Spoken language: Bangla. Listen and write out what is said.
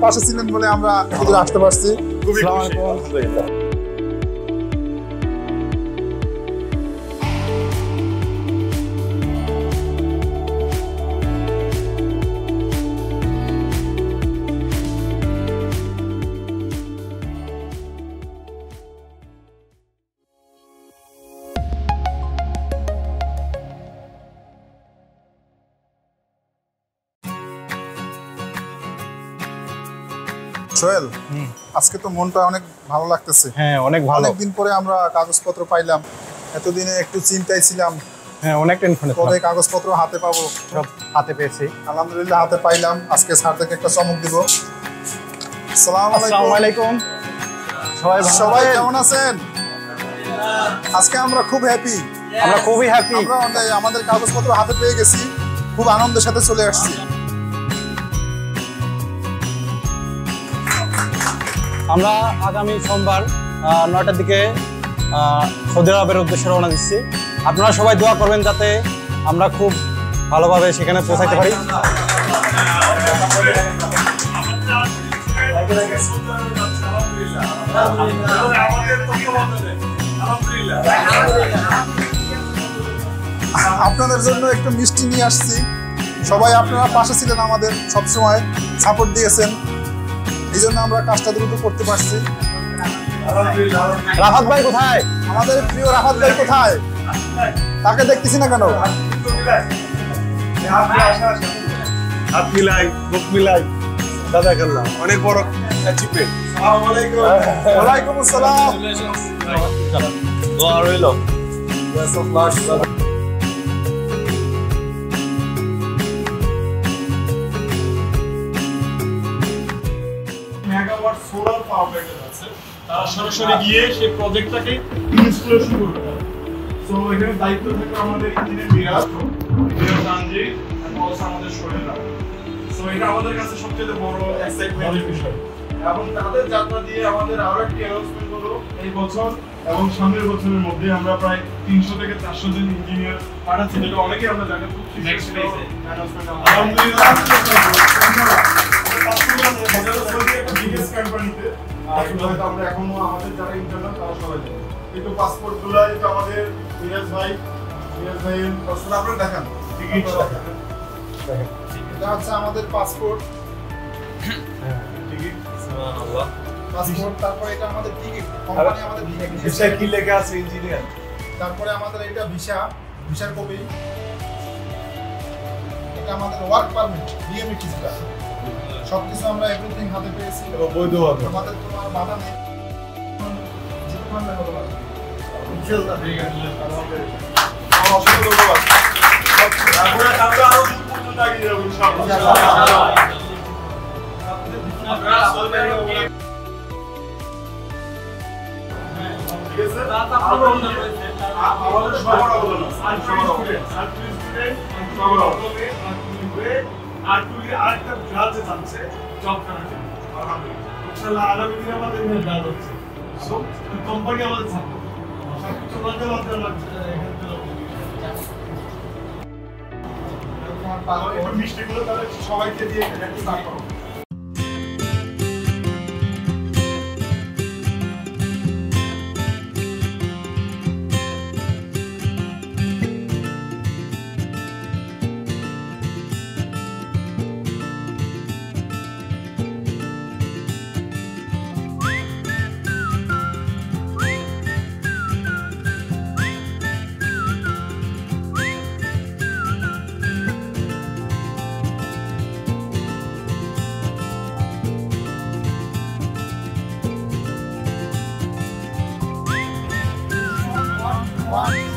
পাশে ছিলেন বলে আমরা আসতে পারছি। সোহেল, আজকে তো মনটা অনেক ভালো লাগতেছে। হ্যাঁ, অনেক ভালো। অনেকদিন পরে আমরা কাগজপত্র পাইলাম। এতদিনে একটু চিন্তায় ছিলাম, হ্যাঁ অনেক টেনশনে ছিলাম। কবে কাগজপত্র হাতে পাবো, সব হাতে পেয়েছি আলহামদুলিল্লাহ, হাতে পাইলাম। আজকে স্যার থেকে একটা চমক দিব। আসসালামু আলাইকুম। সবাই কেমন আছেন? আজকে আমরা খুব হ্যাপি, আমরা খুবই হ্যাপি। আমরা আমাদের কাগজপত্র হাতে পেয়ে গেছি, খুব আনন্দের সাথে চলে আসছি। আমরা আগামী সোমবার 9টার দিকে সৌদি আরবের উদ্দেশ্যে রওনা দিচ্ছি। আপনারা সবাই দোয়া করবেন যাতে আমরা খুব ভালোভাবে সেখানে পৌঁছাতে পারি। আপনাদের জন্য একটু মিষ্টি নিয়ে আসছি। সবাই আপনারা পাশে ছিলেন, আমাদের সবসময় সাপোর্ট দিয়েছেন, এই জন্য আমরা কাজটা দ্রুত করতে পারছি। রাফাত ভাই কোথায়? আমাদের প্রিয় রাফাত ভাই কোথায়? তাকে দেখতেছি না কেন? হাত মিলাই, মুখ মিলাই, দাদা খেললাম অনেক বড় অ্যাচিভমেন্ট। ওয়ালাইকুম আসসালাম। দোয়া রইল। মেগাওয়াট সোলার পাওয়ার প্ল্যান্ট আছে, তারা সরাসরি গিয়ে সেই প্রজেক্টটাকে ইনস্টলেশন করতে হবে। সো এখানে দায়িত্ব থাকে আমাদের ইঞ্জিনিয়ার মিরাজ তানজির এবং আমাদের সোহেল। সো এটা আমাদের কাছে সবচেয়ে বড় এক্সাইটমেন্টের বিষয়। এবং তাদের যাত্রা দিয়ে আমাদের আরো একটি অ্যানাউন্সমেন্ট হলো, এই বছর এবং সামনের বছরের মধ্যে আমরা প্রায় 300 থেকে 400 জন ইঞ্জিনিয়ার পাঠাচ্ছি, যেটা অনেকেই আমরা জানি। নেক্সট ফেজে অ্যানাউন্সমেন্ট আলহামদুলিল্লাহ কোম্পানিতে আমরা এখনো আমাদের যারা ইন্টারনাল তারা সবাই জানি। কিন্তু পাসপোর্ট গুলো এটা আমাদের মিরাজ ভাইয়ের পাসপোর্ট আপনারা দেখান, টিকিট দেখান। এটা হচ্ছে আমাদের পাসপোর্ট। টিকিট সুবহানাল্লাহ, পাসপোর্ট। তারপরে এটা আমাদের টিকিট, কোম্পানি আমাদের ভিসা কি লেখা আছে ইঞ্জিনিয়ার। তারপরে আমাদের এটা ভিসার কপি। এটা আমাদের ওয়ার্ক পারমিট, ডিএমই টিকিট। সবকিছু আমরা এভরিথিং হাতে পেয়েছি এবং বৈধভাবে। আমাদের কোনো আর বাধা নেই। যেতে পারলে ভালো লাগে ইনশাআল্লাহ। ঠিক আছে, অসংখ্য ধন্যবাদ। আমরা আরো দূর পর্যন্ত এগিয়ে যাব ইনশাআল্লাহ। আপনারা সবাই ঠিক আছে, আমাদের সবার অবদান আছে। আরেকটা গ্রাজে যাচ্ছে জব করার জন্য। আলহামদুলিল্লাহ ইনশাআল্লাহ আগামী দিনে আমাদের নিয়ে গ্রাজ হচ্ছে। সো কোম্পানি আমাদের থাকবে, সবকিছু বাদে লাগছে এখান থেকে মিষ্টিগুলো তাহলে সবাইকে দিয়ে একটু দান করো। One.